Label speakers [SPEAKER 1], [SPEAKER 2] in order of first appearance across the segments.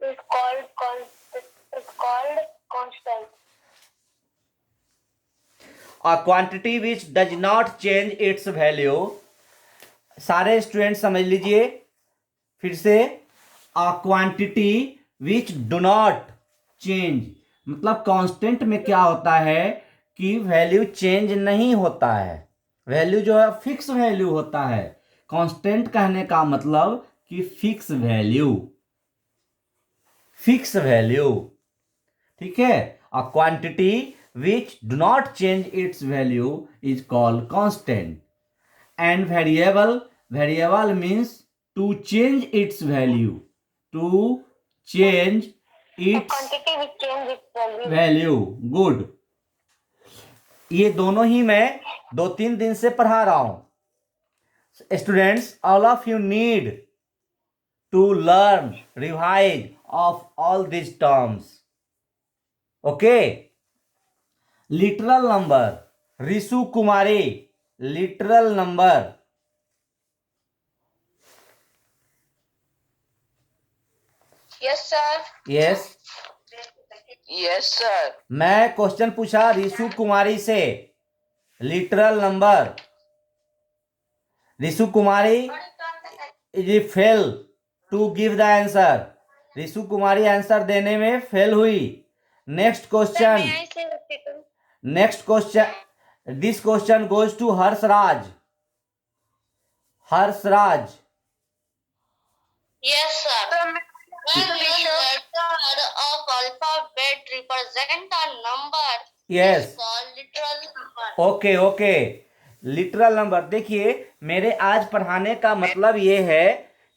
[SPEAKER 1] It's called constant.
[SPEAKER 2] A quantity which does not change its value. सारे student समझ लीजिए फिर से, अ quantity which do not change, मतलब कांस्टेंट में क्या होता है कि वैल्यू चेंज नहीं होता है, वैल्यू जो है फिक्स वैल्यू होता है। कांस्टेंट कहने का मतलब कि फिक्स वैल्यू, फिक्स वैल्यू, ठीक है। A quantity which do not change its value is called constant. And variable, variable means to change its value, to change its
[SPEAKER 1] Quantity which change its value.
[SPEAKER 2] Value. Good, ये दोनों ही मैं 2-3 दिन से पढ़ा रहा हूं। Students, all of you need to learn, revise of all this terms, okay. Literal number, Rishu Kumari, literal number.
[SPEAKER 1] Yes, sir.
[SPEAKER 2] Yes,
[SPEAKER 1] Yes, sir.
[SPEAKER 2] मैं question पूछा रिशु कुमारी से, literal number. Rishu Kumari is fail to give the answer, Rishu Kumari answer देने में fail हुई। Next question,
[SPEAKER 1] May I say the
[SPEAKER 2] next question, this question goes to Harshraj, Harshraj.
[SPEAKER 1] Yes, sir. When the letter of alphabet represent a number,
[SPEAKER 2] Yes.
[SPEAKER 1] is called literal number.
[SPEAKER 2] Okay okay, literal number. देखिए, मेरे आज पढ़ाने का मतलब ये है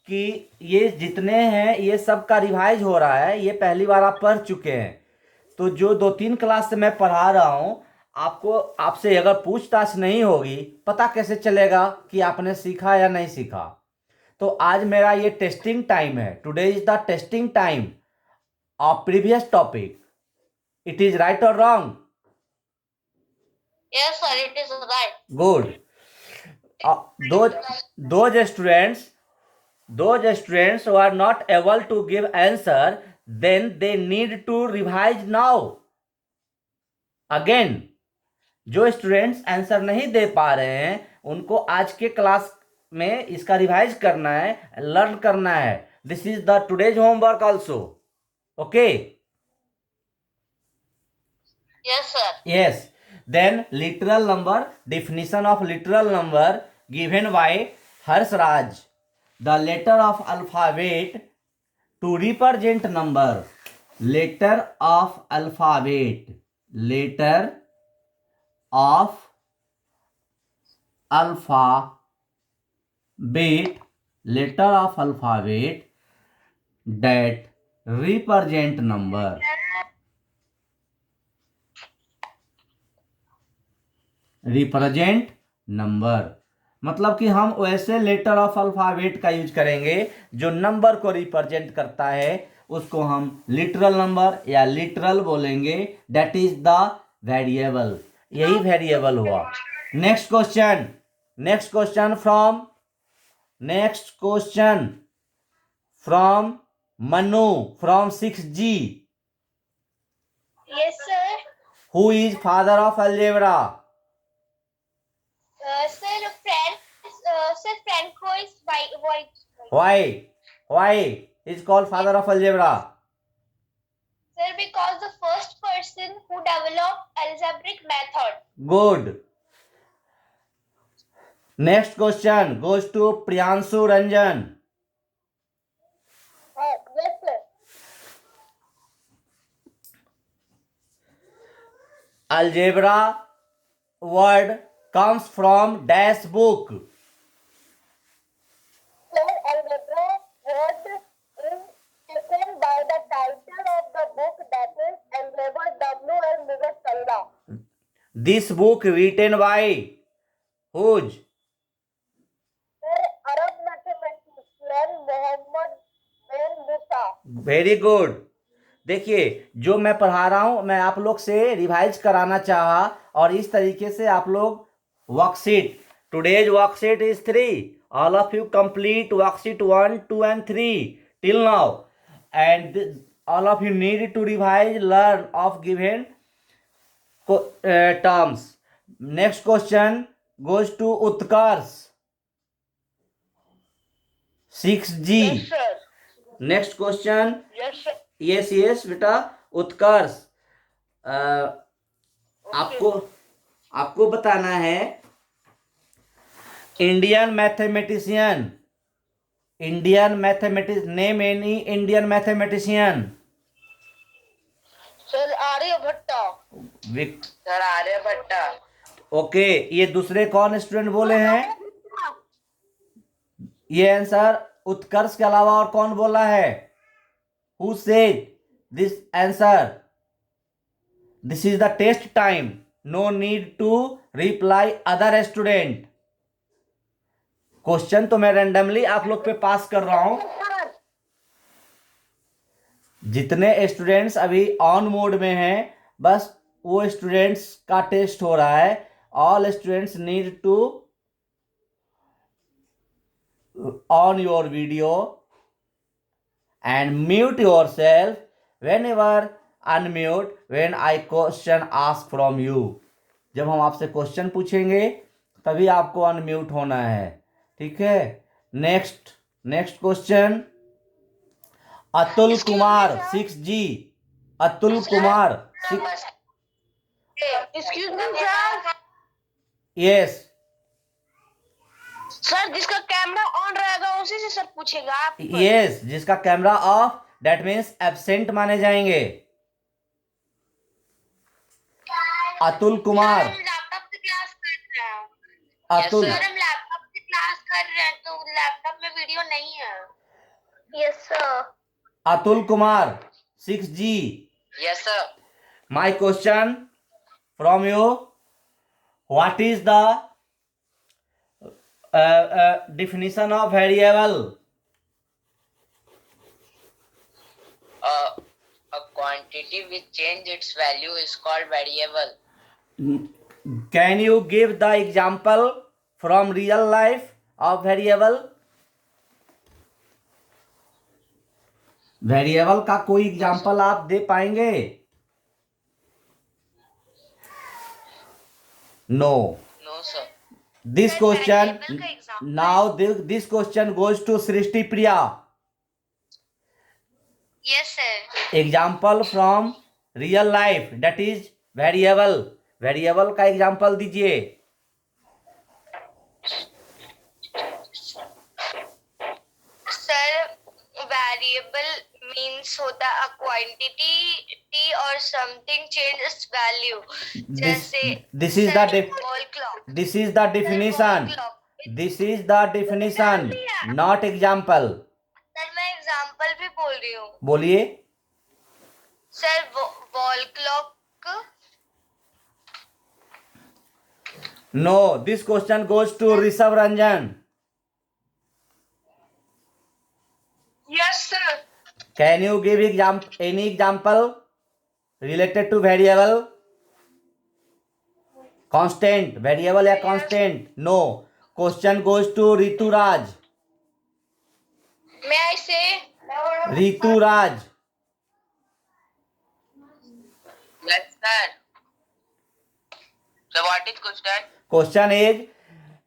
[SPEAKER 2] कि ये जितने हैं ये सब का रिवाइज हो रहा है, ये पहली बार आप पढ़ चुके हैं, तो जो 2-3 क्लास से मैं पढ़ा रहा हूँ आपको, आपसे अगर पूछताछ नहीं होगी पता कैसे चलेगा कि आपने सीखा या नहीं सीखा। तो आज मेरा ये टेस्टिंग टाइम है, today is the testing time of previous topic. It is right और wrong?
[SPEAKER 1] Yes, sir. It is right.
[SPEAKER 2] Good. those students who are not able to give answer, then they need to revise now again। जो students answer नहीं दे पा रहे हैं उनको आज के class में इसका रिवाइज करना है, लर्न करना है। This is the today's homework also, okay.
[SPEAKER 1] Yes, sir.
[SPEAKER 2] Yes, then literal number, definition of literal number given by Harsraj, the letter of alphabet to represent number, letter of alphabet, letter of alphabet, letter of alphabet that represent number, represent number, मतलब कि हम वैसे letter of alphabet का use करेंगे जो number को represent करता है, उसको हम लिटरल नंबर या लिटरल बोलेंगे। दैट इज द वेरिएबल, यही वेरिएबल हुआ। Next question, next question from Manu from 6G।
[SPEAKER 1] Yes, sir.
[SPEAKER 2] Who is father of algebra?
[SPEAKER 1] Sir, Franco is white.
[SPEAKER 2] Why is called father of algebra?
[SPEAKER 1] Sir, because the first person who developed algebraic method.
[SPEAKER 2] Good. Next question goes to Priyanshu Ranjan.
[SPEAKER 1] Yes, sir.
[SPEAKER 2] Algebra word comes from dash book.
[SPEAKER 1] Sir, algebra word is taken by the title of the book, that is Algebra W.L. Mugashalla.
[SPEAKER 2] This book written by whose?
[SPEAKER 1] Sir, Arab mathematician Muhammad bin Musa.
[SPEAKER 2] Very good. देखिए, जो मैं पढ़ा रहा हूं मैं आप लोग से रिवाइज कराना चाहा, और इस तरीके से आप लोग worksheet, today's worksheet is 3, all of you complete worksheet 1, 2 and 3 till now. and all of you need to revise, learn of given terms. Next question goes to Utkarsh. 6G.
[SPEAKER 1] Yes, sir.
[SPEAKER 2] Next question.
[SPEAKER 1] Yes, sir.
[SPEAKER 2] yes बेटा उत्कर्ष, आपको आपको बताना है Indian mathematician name any Indian mathematician.
[SPEAKER 1] Sir Aryabhata. Sir Aryabhata.
[SPEAKER 2] Okay, ये दूसरे कौन student बोले हैं? ये आंसर उत्कर्ष के अलावा और कौन बोला है? Who said this answer? This is the test time, no need to reply other student. Question तो मैं रैंडमली आप लोग पे पास कर रहा हूं. जितने स्टूडेंट्स अभी ऑन मोड में हैं, बस वो स्टूडेंट्स का टेस्ट हो रहा है. All students need to on your video and mute yourself whenever unmute when I question ask from you. जब हम आपसे क्वेश्चन पूछेंगे तभी आपको अनम्यूट होना है, ठीक है? Next question Atul Kumar 6G. Atul Kumar 6.
[SPEAKER 1] Excuse me sir.
[SPEAKER 2] Yes
[SPEAKER 1] sir जिसका कैमरा ऑन रहेगा उसी से सर पूछेगा आप.
[SPEAKER 2] यस, जिसका camera off that means absent माने जाएंगे. अतुल कुमार.
[SPEAKER 1] लैपटॉप से क्लास कर रहे हैं.
[SPEAKER 2] अतुल.
[SPEAKER 1] सर हम लैपटॉप से क्लास कर रहे हैं तो लैपटॉप में वीडियो नहीं है. Yes sir.
[SPEAKER 2] Atul Kumar 6G.
[SPEAKER 1] Yes sir.
[SPEAKER 2] My question from you: what is the definition of variable?
[SPEAKER 3] A quantity which change its value is called variable.
[SPEAKER 2] Can you give the example from real life of variable? Variable का कोई example आप दे पाएंगे? No.
[SPEAKER 3] No, sir.
[SPEAKER 2] This question now this question goes to Srishti Priya.
[SPEAKER 1] Yes sir.
[SPEAKER 2] Example from real life, that is variable. Variable का example दीजिए.
[SPEAKER 1] Sir variable means होता है quantity और something change its value. जैसे
[SPEAKER 2] this is the
[SPEAKER 1] wall clock.
[SPEAKER 2] this is the definition. This is the definition, not example.
[SPEAKER 1] Sir मैं example भी बोल रही हूँ.
[SPEAKER 2] बोलिए.
[SPEAKER 1] Sir wall clock.
[SPEAKER 2] No, this question goes to Rishabh Ranjan.
[SPEAKER 1] Yes sir.
[SPEAKER 2] Can you give any example related to variable? Constant, variable या constant? No. Question goes to Ritu Raj.
[SPEAKER 1] May I say?
[SPEAKER 2] Ritu Raj.
[SPEAKER 3] Yes, sir. So what is question?
[SPEAKER 2] Question is,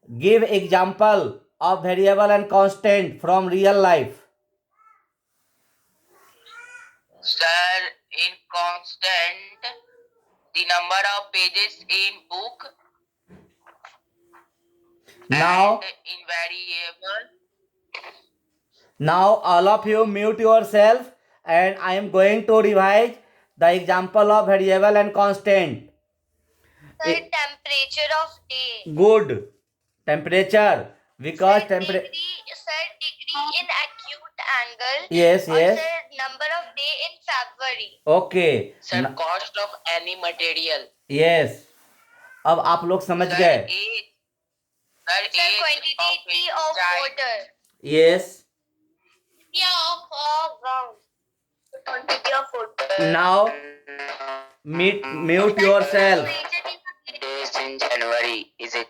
[SPEAKER 2] give example of variable and constant from real life.
[SPEAKER 3] Sir, in constant, the number of pages in book.
[SPEAKER 2] Now,
[SPEAKER 3] And in variable.
[SPEAKER 2] now all of you mute yourself and I am going to revise the example of variable and constant.
[SPEAKER 1] Sir, temperature of day.
[SPEAKER 2] Good. Temperature. Because
[SPEAKER 1] Sir,
[SPEAKER 2] temperature.
[SPEAKER 1] degree in acute angle.
[SPEAKER 2] Yes,
[SPEAKER 1] or
[SPEAKER 2] yes.
[SPEAKER 1] Sir, number of day in February.
[SPEAKER 2] Okay.
[SPEAKER 3] Sir, cost of any material.
[SPEAKER 2] Yes. अब आप लोग समझ
[SPEAKER 3] Sir,
[SPEAKER 2] गए.
[SPEAKER 3] age.
[SPEAKER 1] Sir,
[SPEAKER 3] Sir, age
[SPEAKER 1] quantity of
[SPEAKER 3] child.
[SPEAKER 1] water.
[SPEAKER 2] Yes.
[SPEAKER 1] Yeah, of ground. Quantity of water.
[SPEAKER 2] Now mute yourself.
[SPEAKER 3] Days in January is it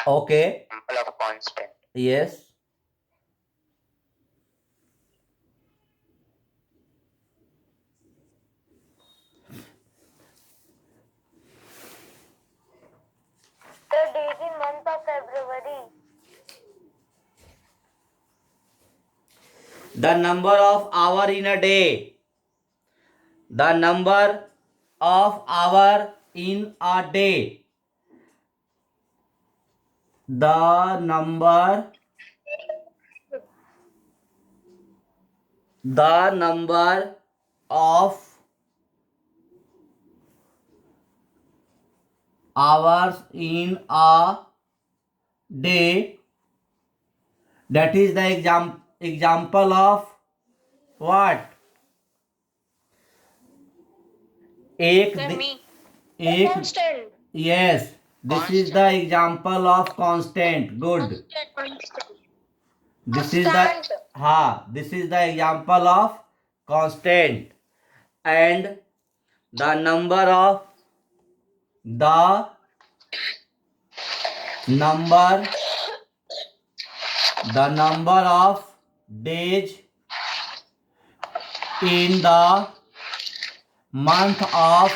[SPEAKER 2] Okay.
[SPEAKER 3] example of constant.
[SPEAKER 2] Yes. The number of hour in a day. The number of hour in a day. The number of hours in a day. That is the example of what? एक एक
[SPEAKER 1] Constant.
[SPEAKER 2] yes, this is the example of constant. Good. This is the example of constant. And the number of the number of days in the month of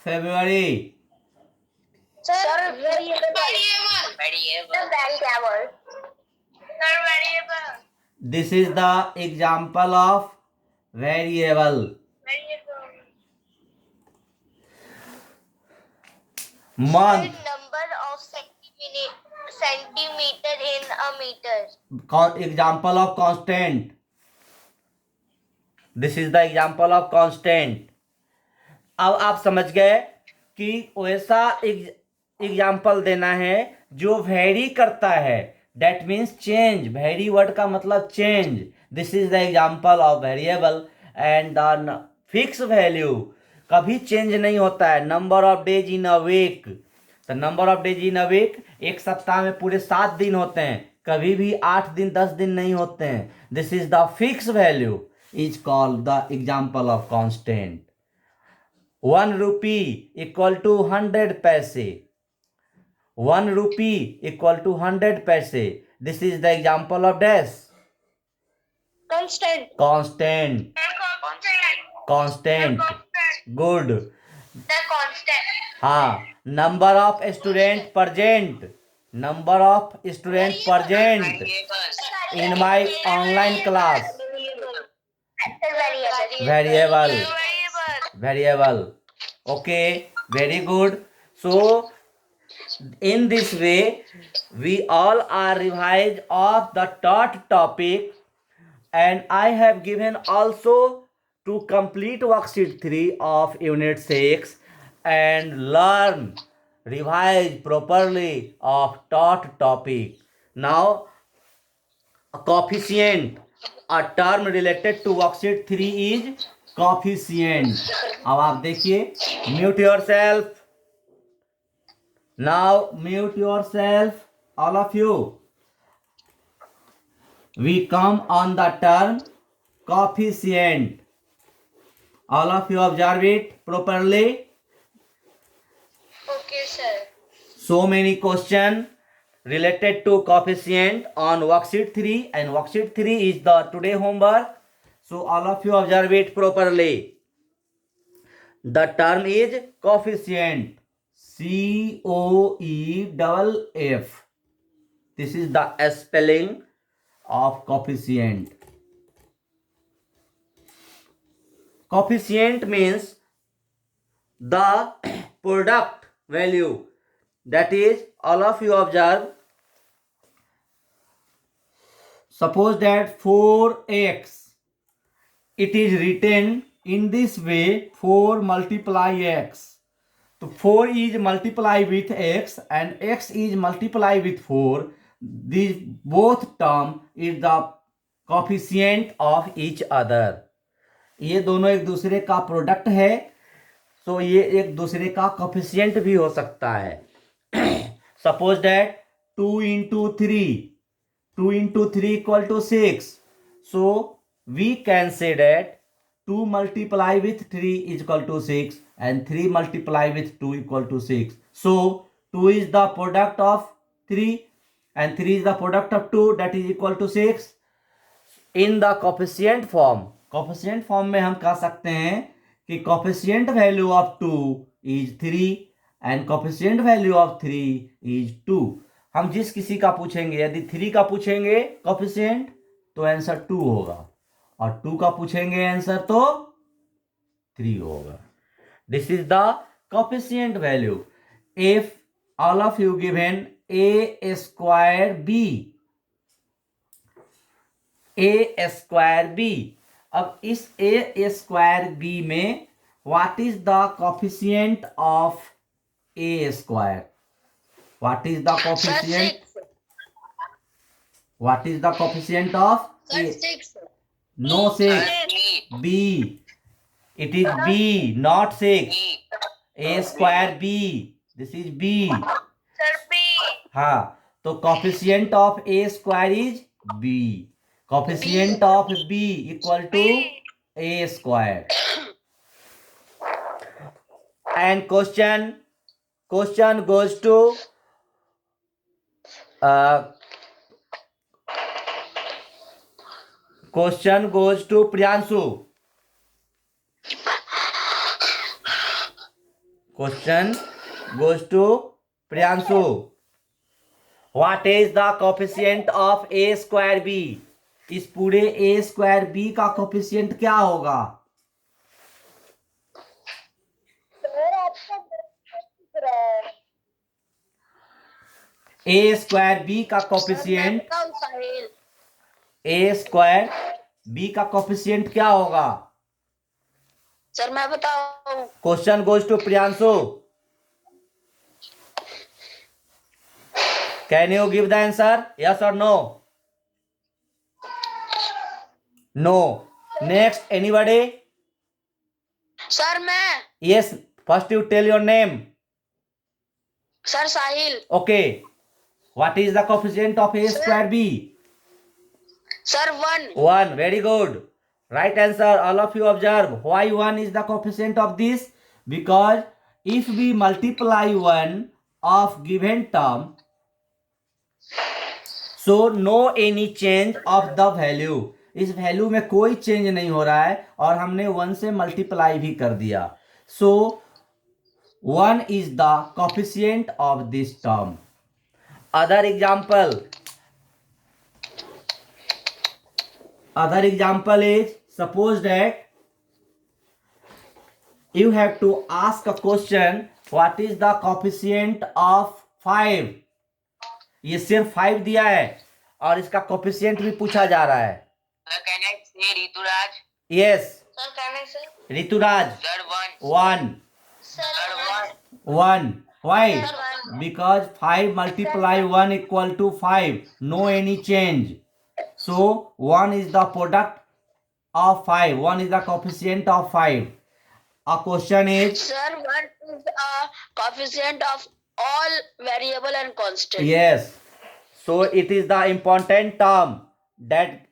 [SPEAKER 2] February.
[SPEAKER 1] Sir, variable.
[SPEAKER 2] This is the example of variable. Month.
[SPEAKER 1] Number of centimeter in a meter.
[SPEAKER 2] Example of constant. This is the example of constant. अब आप समझ गए कि वैसा example देना है जो vary करता है. That means change. Vary word का मतलब change. This is the example of variable. And the fix value कभी चेंज नहीं होता है. Number of days in a week. The number of days in a week, एक सप्ताह में पूरे 7 दिन होते हैं, कभी भी 8 दिन 10 दिन नहीं होते हैं. This is the fix value is called the example of constant. 1 rupee equal to 100 पैसे. 1 rupee equal to 100 पैसे. This is the example of dash.
[SPEAKER 1] Constant.
[SPEAKER 2] Constant. Good.
[SPEAKER 1] The constant.
[SPEAKER 2] हाँ. Number of student present. Number of student present in my online class. Variable. Okay, very good. So in this way we all are revised of the taught topic, and I have given also to complete worksheet 3 of unit 6 and learn, revise properly of taught topic. Now coefficient, a term related to worksheet 3 is coefficient. अब आप देखिए, mute yourself. Now mute yourself, all of you. We come on the term coefficient. All of you observe it properly.
[SPEAKER 1] Okay, sir.
[SPEAKER 2] So many questions related to coefficient on worksheet 3, and worksheet 3 is the today homework. So all of you observe it properly. The term is coefficient. COEFF. This is the spelling of coefficient. Coefficient means the product value. That is, all of you observe. Suppose that 4x, it is written in this way, 4 multiply x. So 4 is multiply with x and x is multiply with 4. These both term is the coefficient of each other. ये दोनों एक दूसरे का product है, तो ये एक दूसरे का कोफिशिएंट भी हो सकता है. Suppose that 2 into 3 equal to 6. So we can say that 2 multiply with 3 is equal to 6 and 3 multiply with 2 equal to 6. So 2 is the product of 3 and 3 is the product of 2, that is equal to 6. In the coefficient form में हम कह सकते हैं कि coefficient value of 2 is 3 and coefficient value of 3 is 2. हम जिस किसी का पूछेंगे, यदि 3 का पूछेंगे कोफिशिएंट तो आंसर 2 होगा, और 2 का पूछेंगे आंसर तो 3 होगा. This is the coefficient value if all of you given a square b, a square b. अब इस a स्क्वायर b में what is the coefficient of a square? What is the coefficient? What is the coefficient of A?
[SPEAKER 1] 6.
[SPEAKER 2] No 6.
[SPEAKER 3] B.
[SPEAKER 2] B. It is B, not 6. A square B. This is B.
[SPEAKER 1] Sir, B.
[SPEAKER 2] हाँ, तो coefficient of A square is B. Coefficient of B equal to A square. And question goes to Priyanshu. Question goes to Priyanshu. What is the coefficient of A square B? इस पूरे A square B का coefficient क्या होगा?
[SPEAKER 1] Sir आपका दिख रहा है.
[SPEAKER 2] A square B का coefficient,
[SPEAKER 1] Sahil.
[SPEAKER 2] A square B का कोफिशिएंट क्या होगा?
[SPEAKER 1] सर मैं बताऊं.
[SPEAKER 2] Question goes to Priyanshu. Can you give the answer? Yes और no? No. Next anybody?
[SPEAKER 1] Sir मैं.
[SPEAKER 2] Yes, first you tell your name.
[SPEAKER 1] Sir Sahil.
[SPEAKER 2] Okay. What is the coefficient of A square B?
[SPEAKER 1] Sir 1.
[SPEAKER 2] 1. Very good. Right answer. All of you observe. Why 1 is the coefficient of this? Because if we multiply 1 of given term, so no any change of the value. इस value में कोई change नहीं हो रहा है और हमने 1 से मल्टीप्लाई भी कर दिया. So 1 is the coefficient of this term. Other example. Other example is, suppose that you have to ask a question, what is the coefficient of 5? ये सिर्फ 5 दिया है और इसका कोफिशिएंट भी पूछा जा रहा है.
[SPEAKER 3] Can I say Rituraj?
[SPEAKER 2] Yes.
[SPEAKER 1] Sir can I say.
[SPEAKER 2] Rituraj.
[SPEAKER 3] Sir, 1.
[SPEAKER 2] 1.
[SPEAKER 1] Sir
[SPEAKER 2] 1. Why?
[SPEAKER 1] Sir, 1.
[SPEAKER 2] Because 5 multiply 1 equal to 5. No any change. So 1 is the product of 5. 1 is the coefficient of 5. A question is,
[SPEAKER 1] Sir, 1 is a coefficient of all variable and constant.
[SPEAKER 2] yes. So it is the important term that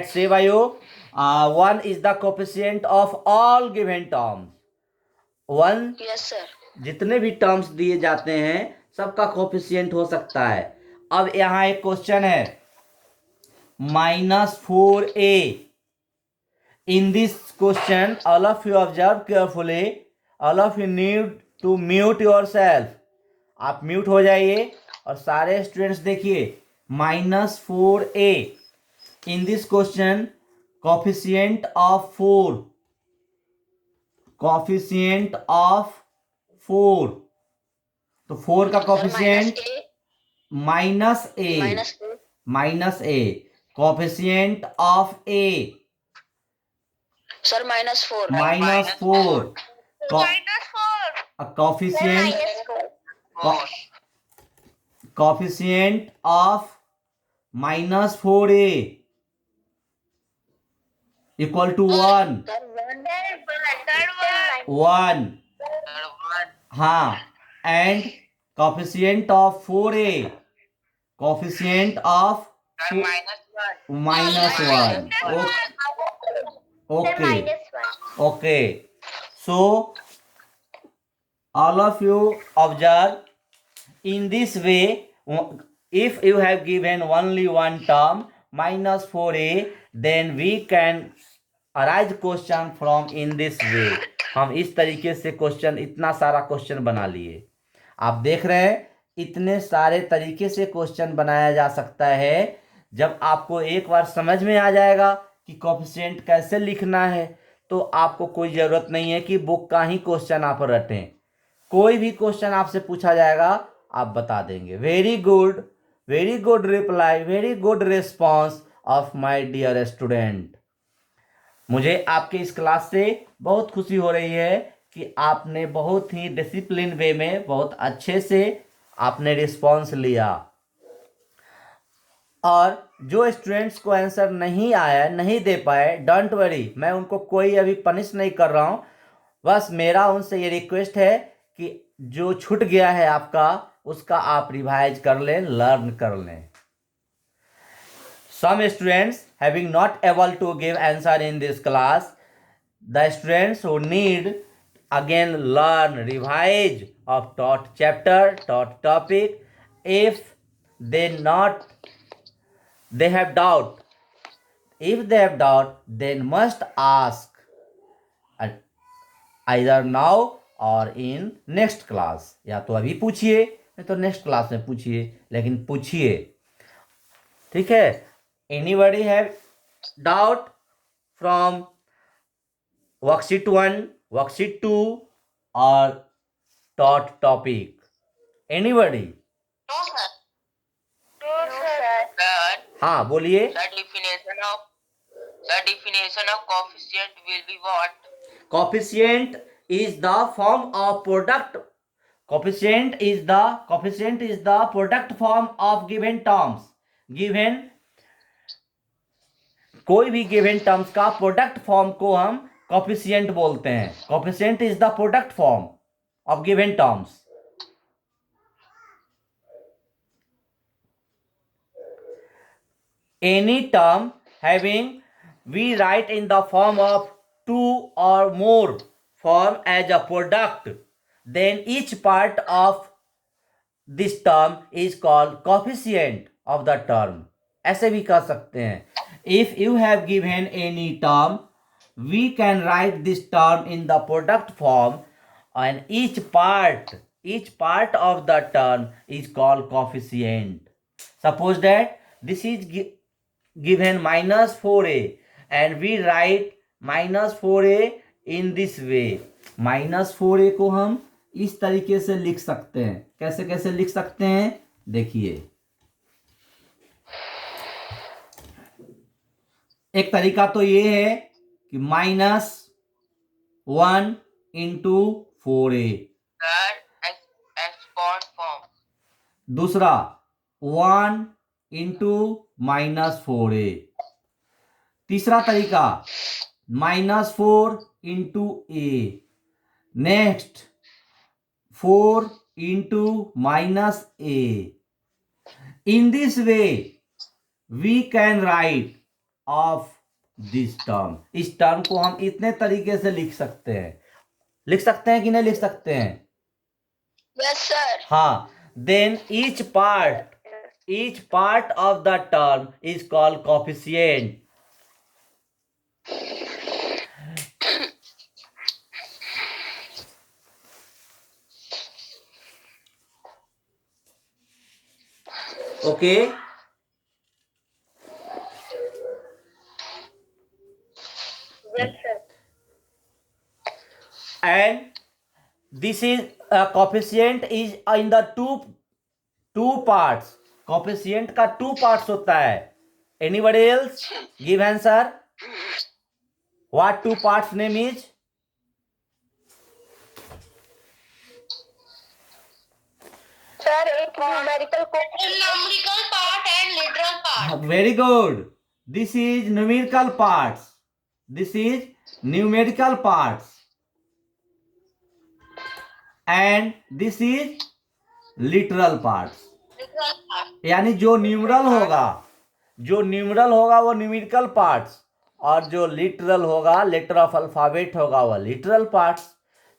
[SPEAKER 2] say by you. 1 is the coefficient of all given terms. 1
[SPEAKER 1] Yes, sir.
[SPEAKER 2] जितने भी terms दिए जाते हैं सबका coefficient हो सकता है. अब यहाँ एक क्वेश्चन है, -4a. In this question, all of you observe carefully. All of you need to mute yourself. आप म्यूट हो जाइए और सारे स्टूडेंट्स देखिए. -4a. In this question, coefficient of 4. Coefficient of 4. तो 4 का coefficient
[SPEAKER 1] minus
[SPEAKER 2] -a.
[SPEAKER 1] minus a.
[SPEAKER 2] Coefficient of A.
[SPEAKER 1] Sir, -4.
[SPEAKER 2] -4. A coefficient of -4a equal to 1. 1. हाँ. And coefficient of 4a. Coefficient of
[SPEAKER 3] Sir,
[SPEAKER 2] -1. Okay. Okay. So all of you observe. In this way, if you have given only one term -4a, then we can arise question from in this way. हम इस तरीके से question, इतना सारा question बना लिए. आप देख रहे हैं इतने सारे तरीके से क्वेश्चन बनाया जा सकता है। जब आपको एक बार समझ में आ जाएगा कि कोफिशिएंट कैसे लिखना है, तो आपको कोई ज़रूरत नहीं है कि बुक का ही क्वेश्चन आप रटें। कोई भी क्वेश्चन आपसे पूछा जाएगा आप बता देंगे। Very good reply, very good response of my dear student. मुझे आपके इस क्लास से बहुत खुशी हो रही है कि आपने बहुत ही डिसिप्लिन वे में बहुत अच्छे से आपने रिस्पॉन्स लिया। और जो स्टूडेंट्स को आंसर नहीं आया, नहीं दे पाए, डोंट वरी, मैं उनको कोई अभी पनिश नहीं कर रहा हूँ। बस मेरा उनसे ये रिक्वेस्ट है कि जो छूट गया है आपका, उसका आप रिवाइज कर लें, लर्न कर लें। Some students having not able to give answer in this class, the students who need again learn, revise of taught chapter, taught topic. If they have doubt, if they have doubt, then must ask uh, either now और in next class. या तो अभी पूछिए, नहीं तो next class में पूछिए, लेकिन पूछिए, ठीक है। Anybody have doubt from worksheet 1, worksheet 2 और taught topic? Anybody?
[SPEAKER 3] No, sir.
[SPEAKER 1] No, sir.
[SPEAKER 3] Sir,
[SPEAKER 2] हाँ बोलिए।
[SPEAKER 3] the definition of coefficient will be what?
[SPEAKER 2] Coefficient is the form of product. Coefficient is the product form of given terms. Given कोई भी given terms का product form को हम coefficient बोलते हैं। Coefficient is the product form of given terms. Any term having we write in the form of two or more form as a product, then each part of this term is called coefficient of the term. ऐसे भी कर सकते हैं। If you have given any term, we can write this term in the product form, and each part of the term is called coefficient. Suppose that this is given minus 4a, and we write minus 4a in this way. minus 4a को हम इस तरीके से लिख सकते हैं। कैसे कैसे लिख सकते हैं देखिए। एक तरीका तो ये है कि -1 into 4a।
[SPEAKER 3] Sir, export form.
[SPEAKER 2] दूसरा 1 इंटू -4a। तीसरा तरीका -4 into a। Next 4 into -a। In this way we can write of this term. इस टर्म को हम इतने तरीके से लिख सकते हैं। लिख सकते हैं कि नहीं लिख सकते हैं?
[SPEAKER 1] Yes, sir.
[SPEAKER 2] हाँ। Then each part of the term is called coefficient. Okay.
[SPEAKER 1] Yes, sir.
[SPEAKER 2] And this is coefficient is in the two parts. Coefficient का 2 parts होता है। Anybody else give answer? What 2 parts name is?
[SPEAKER 1] Sir, एक numerical
[SPEAKER 3] Numerical part and literal part.
[SPEAKER 2] Very good. This is numerical parts. This is numerical parts. And this is literal parts.
[SPEAKER 3] Literal part.
[SPEAKER 2] यानी जो numeral होगा वो numerical parts, और जो literal होगा, letter of alphabet होगा, वो literal parts.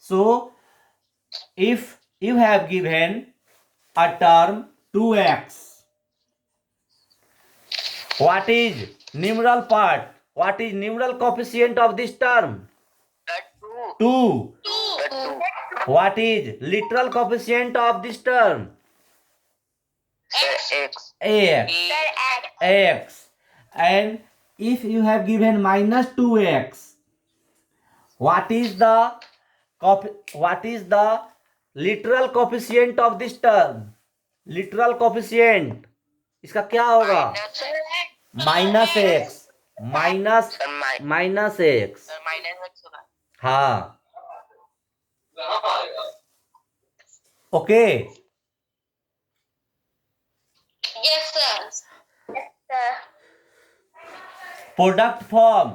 [SPEAKER 2] So if you have given a term 2x, what is numeral part? What is numeral coefficient of this term?
[SPEAKER 3] The
[SPEAKER 2] 2.
[SPEAKER 3] two.
[SPEAKER 2] What is literal coefficient of this term?
[SPEAKER 3] X.
[SPEAKER 2] Ax.
[SPEAKER 1] Sir, X.
[SPEAKER 2] X. And if you have given minus 2x, what is the literal coefficient of this term? Literal coefficient इसका क्या होगा?
[SPEAKER 1] Sir, X.
[SPEAKER 2] Minus x. Minus
[SPEAKER 3] Sir,
[SPEAKER 2] minus x.
[SPEAKER 3] minus X होगा.
[SPEAKER 2] हाँ. Okay.
[SPEAKER 1] Yes, sir. Yes, sir.
[SPEAKER 2] Product form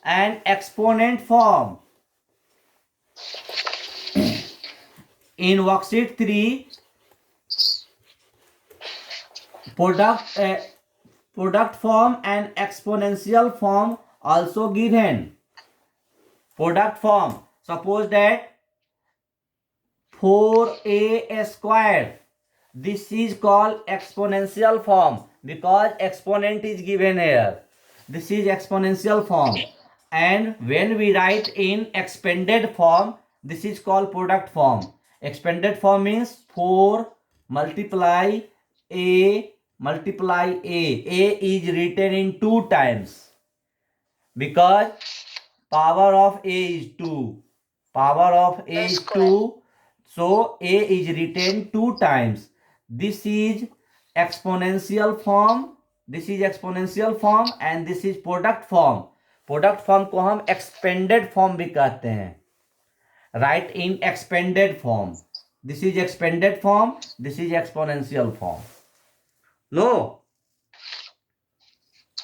[SPEAKER 2] and exponent form. In worksheet 3, product form and exponential form also given. Product form, suppose that 4a square, this is called exponential form because exponent is given here. This is exponential form, and when we write in expanded form, this is called product form. Expanded form means 4 multiply a multiply a. A is written in 2 times because power of a is 2. Power of a is 2. So a is written 2 times. This is exponential form. This is exponential form and this is product form. Product form को हम expanded form भी कहते हैं. Write in expanded form. This is expanded form. This is exponential form. No.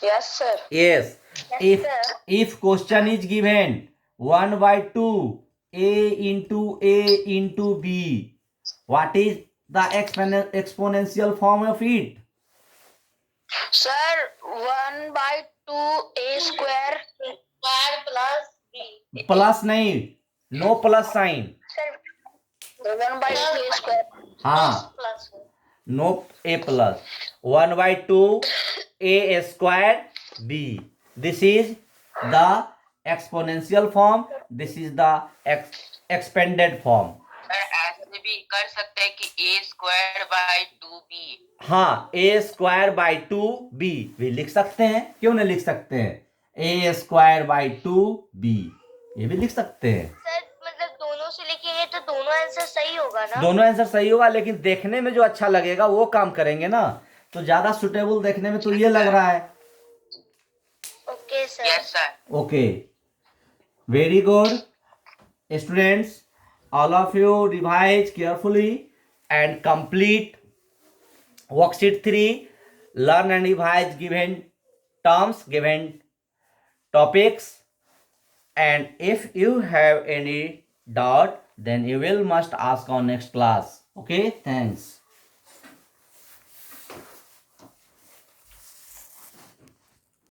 [SPEAKER 1] Yes, sir.
[SPEAKER 2] Yes.
[SPEAKER 1] Yes, sir.
[SPEAKER 2] If question is given 1 by 2 a into b, what is the exponential form of it?
[SPEAKER 1] Sir, 1 by 2a square plus b.
[SPEAKER 2] Plus नहीं, no plus sign.
[SPEAKER 1] Sir, 1 by 2a square.
[SPEAKER 2] हाँ,
[SPEAKER 1] Plus.
[SPEAKER 2] No a plus. 1 by 2 a square b. This is the exponential form. This is the expanded form.
[SPEAKER 3] Sir, ऐसे भी कर सकते हैं कि a square by 2b.
[SPEAKER 2] हाँ, a square by 2b भी लिख सकते हैं. क्यों नहीं लिख सकते हैं? a स्क्वायर बाई 2b ये भी लिख सकते हैं.
[SPEAKER 1] सर, मतलब दोनों से लिखेंगे तो दोनों आंसर सही होगा ना?
[SPEAKER 2] दोनों आंसर सही होगा, लेकिन देखने में जो अच्छा लगेगा वो काम करेंगे ना. तो ज्यादा सुटेबल देखने में तो ये लग रहा है.
[SPEAKER 1] Okay sir.
[SPEAKER 3] Yes, sir.
[SPEAKER 2] Okay, very good students. All of you revise carefully and complete worksheet 3. Learn and revise given terms, given topics, and if you have any doubt then you will must ask on next class. Okay, thanks.